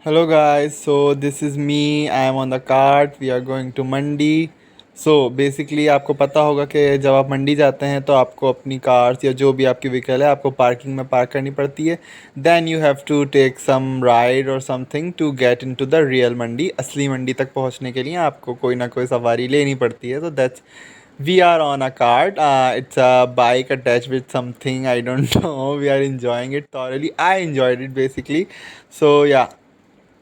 Hello guys, so this is me. I am on the cart. We are going to Mandi. So basically आपको पता होगा कि जब आप मंडी जाते हैं तो आपको अपनी कार्स या जो भी आपकी व्हीकल है आपको पार्किंग में पार्क करनी पड़ती है. Then you have to take some ride or something to get into the real mandi. असली मंडी तक पहुंचने के लिए आपको कोई ना कोई सवारी लेनी पड़ती है. तो that's we are on a cart. It's a bike attached with something. I don't know. We are enjoying it thoroughly. I enjoyed it basically. So yeah,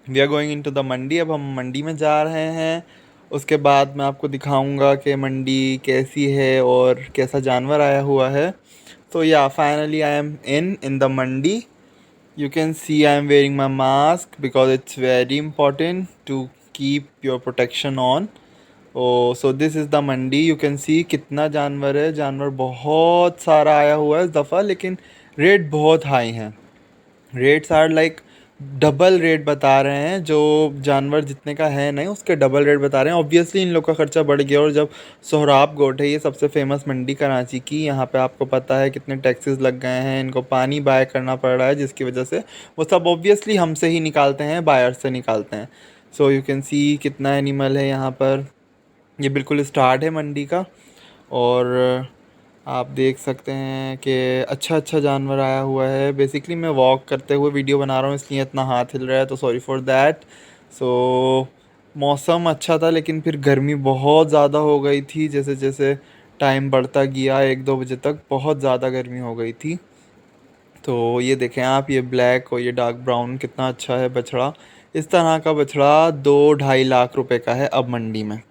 we are going in to the mandi. अब हम मंडी में जा रहे हैं. उसके बाद मैं आपको दिखाऊंगा कि मंडी कैसी है और कैसा जानवर आया हुआ है. तो yeah finally I am in the mandi. You can see I am wearing my mask because it's very important to keep your protection on. Oh so this is the mandi. You can see कितना जानवर है. जानवर बहुत सारा आया हुआ है इस दफ़ा, लेकिन रेट बहुत हाई हैं. Rates are like double rate बता रहे हैं. जो जानवर जितने का है नहीं उसके डबल रेट बता रहे हैं. ऑब्वियसली इन लोग का खर्चा बढ़ गया. और जब सोहराब गोट है, ये सबसे फेमस मंडी कराची की, यहाँ पे आपको पता है कितने टैक्सेस लग गए हैं. इनको पानी बाय करना पड़ रहा है जिसकी वजह से वो सब ऑब्वियसली हमसे ही निकालते हैं, बायर से निकालते हैं. सो यू कैन सी कितना एनिमल है यहाँ पर. ये बिल्कुल स्टार्ट है मंडी का. और आप देख सकते हैं कि अच्छा अच्छा जानवर आया हुआ है. बेसिकली मैं वॉक करते हुए वीडियो बना रहा हूँ इसलिए इतना हाथ हिल रहा है, तो सॉरी फॉर दैट. सो मौसम अच्छा था लेकिन फिर गर्मी बहुत ज़्यादा हो गई थी. जैसे जैसे टाइम बढ़ता गया 1-2 बजे तक बहुत ज़्यादा गर्मी हो गई थी. तो ये देखें आप, ये ब्लैक और ये डार्क ब्राउन कितना अच्छा है बछड़ा. इस तरह का बछड़ा 2-2.5 लाख रुपए का है अब मंडी में.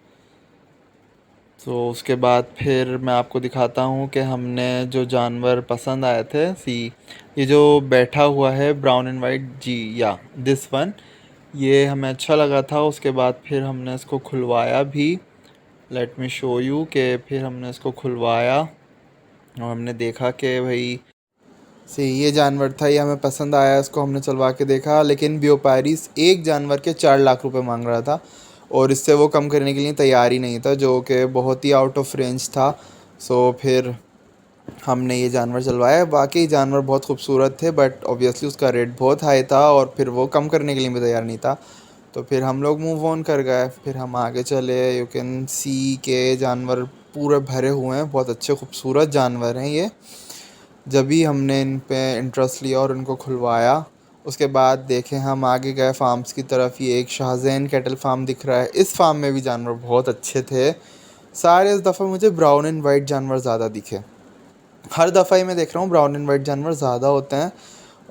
तो उसके बाद फिर मैं आपको दिखाता हूँ कि हमने जो जानवर पसंद आए थे. सी, ये जो बैठा हुआ है ब्राउन एंड वाइट, जी या दिस वन, ये हमें अच्छा लगा था. उसके बाद फिर हमने इसको खुलवाया भी. लेट मी शो यू कि फिर हमने इसको खुलवाया और हमने देखा कि भाई सी ये जानवर था, ये हमें पसंद आया. इसको हमने चलवा के देखा, लेकिन व्यापारी एक जानवर के 4 लाख रुपए मांग रहा था और इससे वो कम करने के लिए तैयार ही नहीं था, जो कि बहुत ही आउट ऑफ रेंज था. सो फिर हमने ये जानवर चलवाया. वाकई जानवर बहुत खूबसूरत थे, बट ऑब्वियसली उसका रेट बहुत हाई था और फिर वो कम करने के लिए भी तैयार नहीं था. तो फिर हम लोग मूव ऑन कर गए. फिर हम आगे चले. यू कैन सी के जानवर पूरे भरे हुए हैं. बहुत अच्छे खूबसूरत जानवर हैं ये. जब भी हमने इन पे इंटरेस्ट लिया और उनको खुलवाया, उसके बाद देखें हम आगे गए फार्म्स की तरफ. ये एक शाहजैन कैटल फार्म दिख रहा है. इस फार्म में भी जानवर बहुत अच्छे थे सारे. इस दफ़ा मुझे ब्राउन एंड वाइट जानवर ज़्यादा दिखे. हर दफ़ा ही मैं देख रहा हूँ ब्राउन एंड वाइट जानवर ज़्यादा होते हैं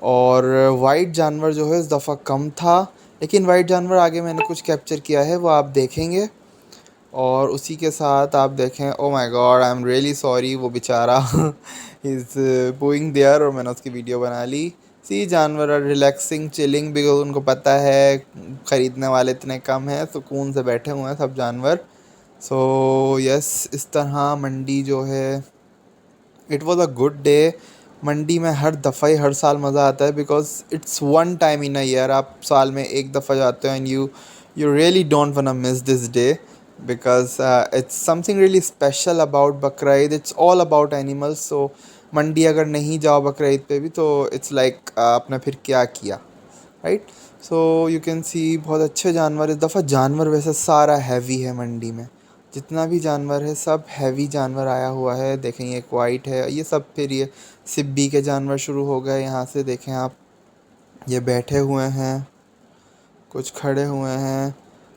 और वाइट जानवर जो है इस दफ़ा कम था. लेकिन वाइट जानवर आगे मैंने कुछ कैप्चर किया है, वो आप देखेंगे. और उसी के साथ आप देखें, oh my God, I am really sorry, वो बेचारा इज़ बोइंग देयर और मैंने उसकी वीडियो बना ली. सी जानवर आर रिलैक्सिंग, चिलिंग, बिकॉज उनको पता है ख़रीदने वाले इतने कम हैं, सुकून से बैठे हुए हैं सब जानवर. सो यस, इस तरह मंडी जो है, it was a good day. मंडी में हर दफ़ा ही हर साल मज़ा आता है because it's one time in a year. आप साल में एक दफ़ा जाते हो and you really don't want miss this day because it's something really special about बकरा Eid. it's all about animals. so मंडी अगर नहीं जाओ बकरा ईद पे भी तो it's like आपने फिर क्या किया, राइट. सो यू कैन सी बहुत अच्छे जानवर. इस दफ़ा जानवर वैसे सारा हैवी है मंडी में. जितना भी जानवर है सब हैवी जानवर आया हुआ है. देखें ये एक वाइट है, ये सब फिर ये सिब्बी के जानवर शुरू हो गए यहाँ से. देखें आप, ये बैठे हुए हैं, कुछ खड़े हुए हैं.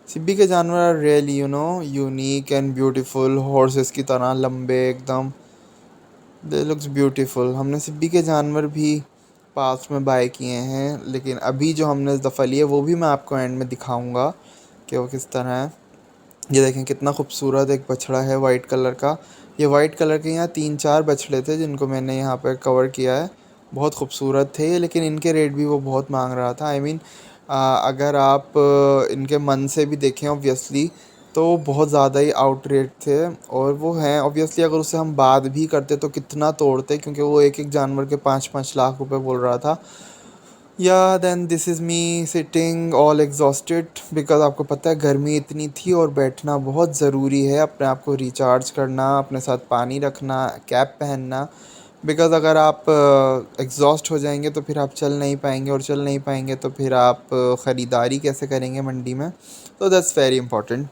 सिब्बी के जानवर really unique and beautiful. Horses की तरह लंबे एकदम. दे लुक्स ब्यूटीफुल. हमने सिब्बी के जानवर भी पास में बाय किए हैं, लेकिन अभी जो हमने इस दफ़ा लिए वो भी मैं आपको एंड में दिखाऊंगा कि वो किस तरह है. ये देखें कितना खूबसूरत एक बछड़ा है वाइट कलर का. ये वाइट कलर के यहाँ 3-4 बछड़े थे जिनको मैंने यहाँ पर कवर किया है. बहुत खूबसूरत थे ये, लेकिन इनके रेट भी वो बहुत मांग रहा था. आई मीन अगर आप इनके मन से भी देखें ऑब्वियसली तो बहुत ज़्यादा ही आउट रेट थे. और वो हैं ऑब्वियसली, अगर उससे हम बात भी करते तो कितना तोड़ते, क्योंकि वो एक एक जानवर के 5-5 लाख रुपए बोल रहा था. Yeah then this is me sitting all exhausted because आपको पता है गर्मी इतनी थी और बैठना बहुत ज़रूरी है. अपने आप को रिचार्ज करना, अपने साथ पानी रखना, कैप पहनना. बिकॉज़ अगर आप एग्ज़ॉस्ट हो जाएंगे तो फिर आप चल नहीं पाएंगे, और चल नहीं पाएंगे तो फिर आप ख़रीदारी कैसे करेंगे मंडी में। तो दैट्स वेरी इंपॉर्टेंट।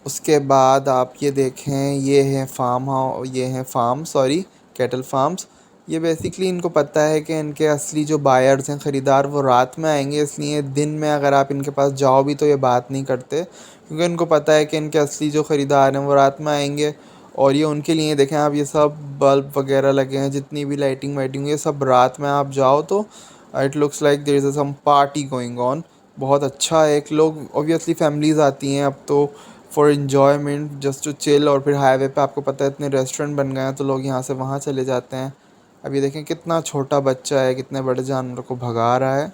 उसके बाद आप ये देखें, ये हैं फार्म, सॉरी, कैटल फार्म्स। ये बेसिकली इनको पता है कि इनके असली जो बायर्स हैं, ख़रीदार, वो रात में आएंगे, इसलिए दिन में अगर आप इनके पास जाओ भी तो ये बात नहीं करते, क्योंकि इनको पता है कि इनके असली जो ख़रीदार हैं वो रात में आएंगे। और ये उनके लिए देखें आप, ये सब बल्ब वगैरह लगे हैं, जितनी भी लाइटिंग वाइटिंग, ये सब रात में आप जाओ तो it looks like there is some party going on. बहुत अच्छा है। एक लोग ऑब्वियसली फैमिलीज़ आती हैं अब तो for enjoyment, just to chill. और फिर हाईवे पे आपको पता है इतने रेस्टोरेंट बन गए हैं तो लोग यहाँ से वहाँ चले जाते हैं। अब ये देखें कितना छोटा बच्चा है कितने बड़े जानवर को भगा रहा है।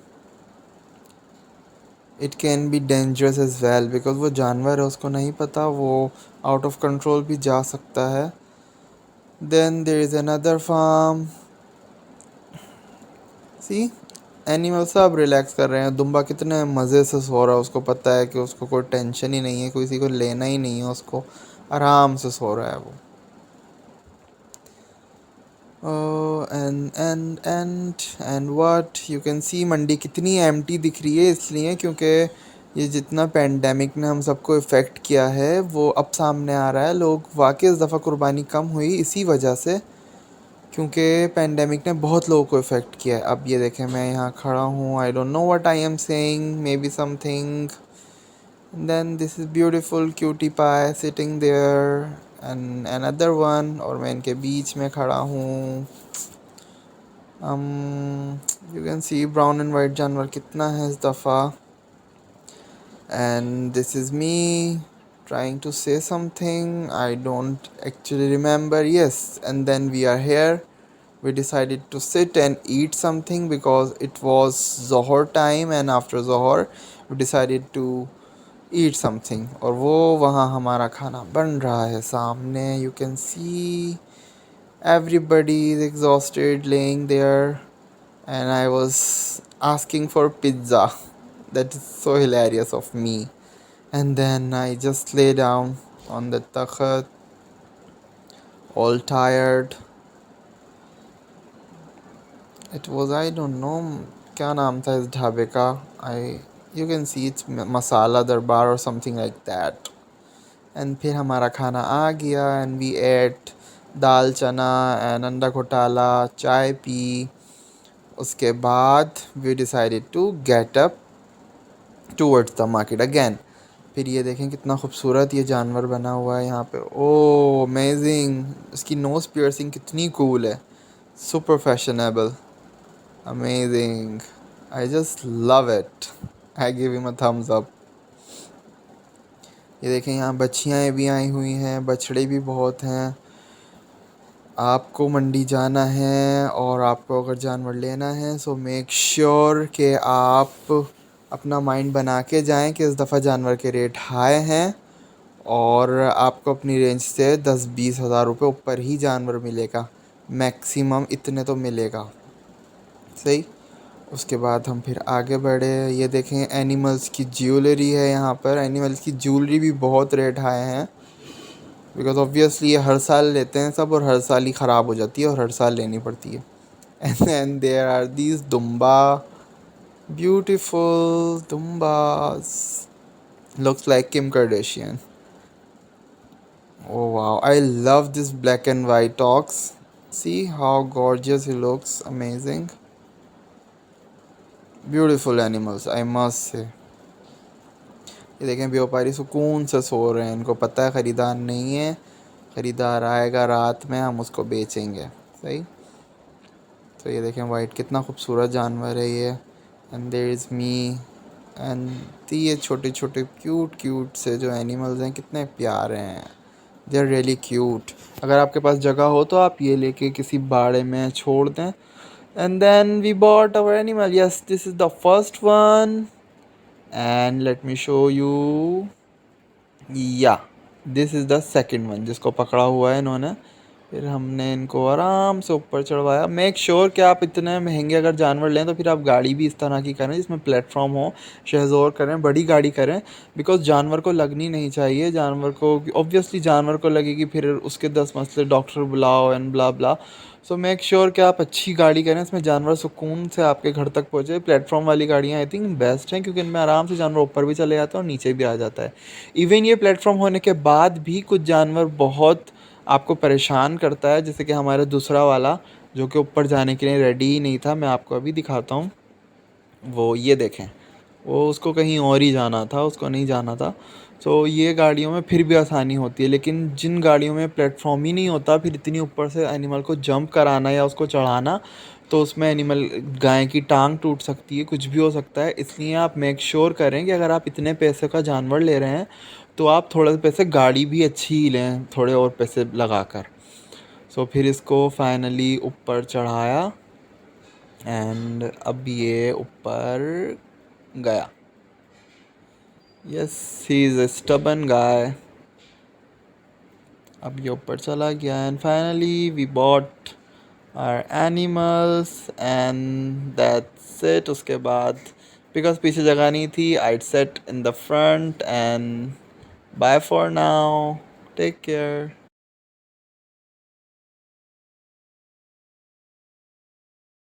It can be dangerous as well, because वो जानवर है, उसको नहीं पता, वो आउट ऑफ कंट्रोल भी जा सकता है। Then there is another farm. See, animal सब रिलैक्स कर रहे हैं। दुम्बा कितने मज़े से सो रहा है, उसको पता है कि उसको कोई टेंशन ही नहीं है, किसी को लेना ही नहीं है, उसको आराम से सो रहा है वो। And what you can see, मंडी कितनी एम्प्टी दिख रही है, इसलिए क्योंकि ये जितना पेंडेमिक ने हम सबको इफ़ेक्ट किया है वो अब सामने आ रहा है। लोग वाकई इस दफ़ा कुर्बानी कम हुई इसी वजह से, क्योंकि पेंडेमिक ने बहुत लोगों को इफ़ेक्ट किया है। अब ये देखें, मैं यहाँ खड़ा हूँ, I don't know what I am saying, maybe something. Then this is beautiful cutie pie sitting there, and another one, और मैं इनके बीच में खड़ा हूँ। You can see brown and white जानवर कितना है इस दफ़ा। And this is me trying to say something, I don't actually remember. Yes, and then we are here. We decided to sit and eat something because it was Zohar time, and after Zohar we decided to eat something. और वो वहाँ हमारा खाना बन रहा है सामने। You can see everybody is exhausted laying there, and I was asking for pizza. That is so hilarious of me. And then I just lay down on the takhat, all tired. It was, I don't know क्या नाम था इस ढाबे का। आई you can see it's मसाला दरबार और something like that. And फिर हमारा खाना आ गया, एंड वी एट दाल चना एंड अंडा घोटाला, चाय पी। उसके बाद we decided to get up towards the market again. फिर ये देखें कितना खूबसूरत ये जानवर बना हुआ है यहाँ पे। ओ अमेजिंग, इसकी नोज़ पियर्सिंग कितनी कूल है, super fashionable, amazing. I just love it, I give him a thumbs up. ये देखें यहाँ बछियाँ भी आई हुई हैं, बछड़े भी बहुत हैं। आपको मंडी जाना है और आपको अगर जानवर लेना है सो मेक श्योर कि आप अपना माइंड बना के जाएं कि इस दफ़ा जानवर के रेट हाई हैं, और आपको अपनी रेंज से 10-20 हज़ार रुपये ऊपर ही जानवर मिलेगा, मैक्सिमम इतने तो मिलेगा। सही। उसके बाद हम फिर आगे बढ़े। ये देखें एनिमल्स की ज्वेलरी है यहाँ पर। एनिमल्स की ज्वेलरी भी बहुत रेट हाई हैं, बिकॉज ऑब्वियसली ये हर साल लेते हैं सब, और हर साल ही ख़राब हो जाती है और हर साल लेनी पड़ती है। And then there are these दुम्बा, ब्यूटीफुल दुम्बास, looks like Kim Kardashian. Oh wow, I love this black and white ox. See how gorgeous he looks, amazing. Beautiful animals, I must say. ये देखें व्यापारी सुकून से सो रहे हैं, इनको पता है ख़रीदार नहीं है, ख़रीदार आएगा रात में, हम उसको बेचेंगे। सही। तो ये देखें वाइट कितना खूबसूरत जानवर है ये। And there is me, and ये छोटे छोटे क्यूट क्यूट से जो एनिमल्स हैं कितने प्यारे हैं, दे आर रियली क्यूट। अगर आपके पास जगह हो तो आप ये लेके किसी बाड़े में छोड़ दें। And then we bought our animal. Yes, this is the first one, and let me show you. या this is the second one जिसको पकड़ा हुआ है इन्होंने। फिर हमने इनको आराम से ऊपर चढ़वाया। मेक श्योर कि आप इतने महंगे अगर जानवर लें तो फिर आप गाड़ी भी इस तरह की करें जिसमें प्लेटफॉर्म हो, शहज़ोर करें, बड़ी गाड़ी करें। बिकॉज़ जानवर को लगनी नहीं चाहिए, जानवर को ऑब्वियसली जानवर को लगेगी, फिर उसके 10 मसले, डॉक्टर बुलाओ and blah blah. So make sure कि आप अच्छी गाड़ी करें, इसमें जानवर सुकून से आपके घर तक पहुँचे। प्लेटफॉर्म वाली गाड़ियाँ आई थिंक बेस्ट हैं क्योंकि इनमें आराम से जानवर ऊपर भी चले जाते हैं और नीचे भी आ जाता है। इवन ये प्लेटफॉर्म होने के बाद भी कुछ जानवर बहुत आपको परेशान करता है, जैसे कि हमारा दूसरा वाला जो कि ऊपर जाने के लिए रेडी ही नहीं था। मैं आपको अभी दिखाता हूँ। वो ये देखें, वो उसको कहीं और ही जाना था, उसको नहीं जाना था। तो ये गाड़ियों में फिर भी आसानी होती है, लेकिन जिन गाड़ियों में प्लेटफॉर्म ही नहीं होता, फिर इतनी ऊपर से एनिमल को जंप कराना या उसको चढ़ाना, तो उसमें एनिमल, गाय की टांग टूट सकती है, कुछ भी हो सकता है। इसलिए आप मेक श्योर करें कि अगर आप इतने पैसे का जानवर ले रहे हैं तो आप थोड़े से पैसे गाड़ी भी अच्छी ही लें, थोड़े और पैसे लगा कर। सो फिर इसको फाइनली ऊपर चढ़ाया एंड अब ये ऊपर गया। Yes, he is a stubborn गाय। अब ये ऊपर चला गया and finally we bought our animals and that's it. उसके बाद बिकॉज पीछे जगह नहीं थी, I set in the front and bye for now, take care.